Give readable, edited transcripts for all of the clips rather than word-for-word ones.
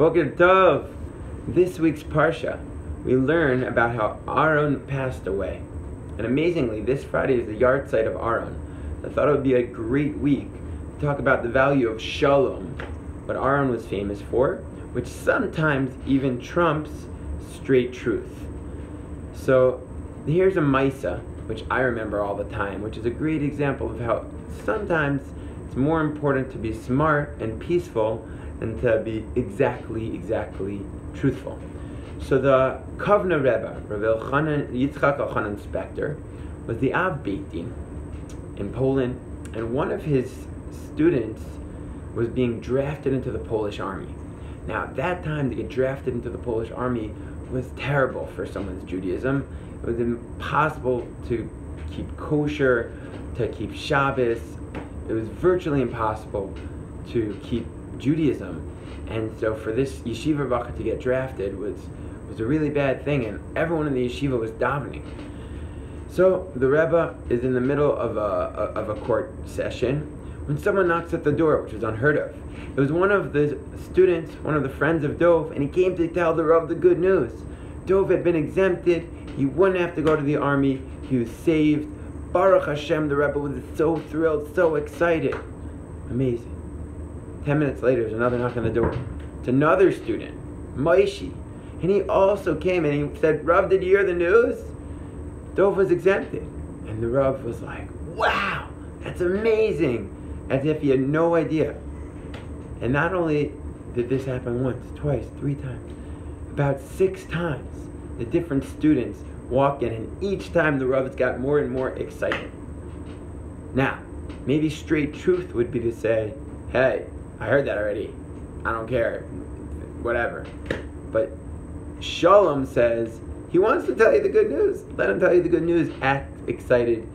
Boker Tov. This week's Parsha, we learn about how Aaron passed away. And amazingly, this Friday is the yahrzeit of Aaron. I thought it would be a great week to talk about the value of Shalom, what Aaron was famous for, which sometimes even trumps straight truth. So here's a Maisa, which I remember all the time, which is a great example of how sometimes it's more important to be smart and peaceful than to be exactly truthful. So the kovno rebbuh, Yitzchak Elchanan Spector, was the Av Beit Din in Poland, and one of his students was being drafted into the Polish army. Now, at that time, to get drafted into the Polish army was terrible for someone's Judaism. It was impossible to keep kosher, to keep Shabbos. It was virtually impossible to keep Judaism. And so for this yeshiva bacha to get drafted was a really bad thing, and everyone in the yeshiva was davening. So the Rebbe is in the middle of a court session when someone knocks at the door, which was unheard of. It was one of the students, one of the friends of Dov, and he came to tell the Rav the good news. Dov had been exempted. He wouldn't have to go to the army. He was saved. Baruch Hashem, the Rebbe was so thrilled, so excited. Amazing. 10 minutes later, there's another knock on the door. It's another student, Maishi. And he also came and he said, Rav, did you hear the news? Dov was exempted. And the Rav was like, wow, that's amazing. As if he had no idea. And not only did this happen once, twice, 3 times, about 6 times, the different students walk in, and each time the Ravs got more and more excited. Now, maybe straight truth would be to say, hey, I heard that already. I don't care. Whatever. But Shalom says he wants to tell you the good news. Let him tell you the good news. Act excited.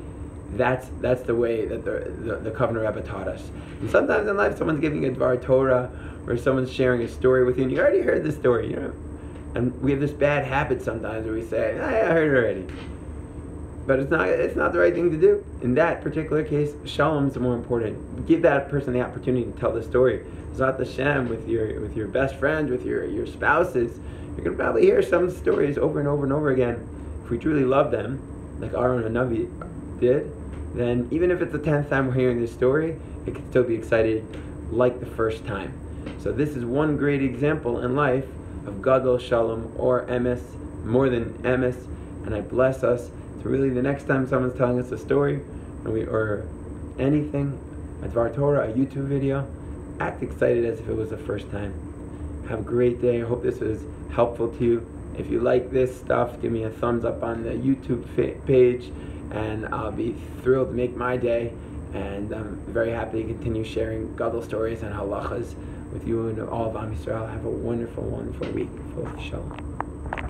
That's the way that the kovno rebbuh taught us. And sometimes in life, someone's giving a dvar Torah, or someone's sharing a story with you, and you already heard the story, you know. And we have this bad habit sometimes where we say, hey, I heard it already. But it's not the right thing to do. In that particular case, Shalom is more important. Give that person the opportunity to tell the story. Zat Hashem, with your best friends, with your spouses, you're going to probably hear some stories over and over and over again. If we truly love them, like Aaron Hanavi did, then even if it's the 10th time we're hearing this story, it can still be excited like the first time. So this is one great example in life of Gadol Shalom, or emes, more than emes, and I bless us to really, the next time someone's telling us a story, or anything, a dvar Torah, a YouTube video, act excited as if it was the first time. Have a great day. I hope this was helpful to you. If you like this stuff, give me a thumbs up on the YouTube page, and I'll be thrilled to make my day. And I'm very happy to continue sharing Gadol stories and halachas with you and all of Am Yisrael. Have a wonderful week full of Shalom.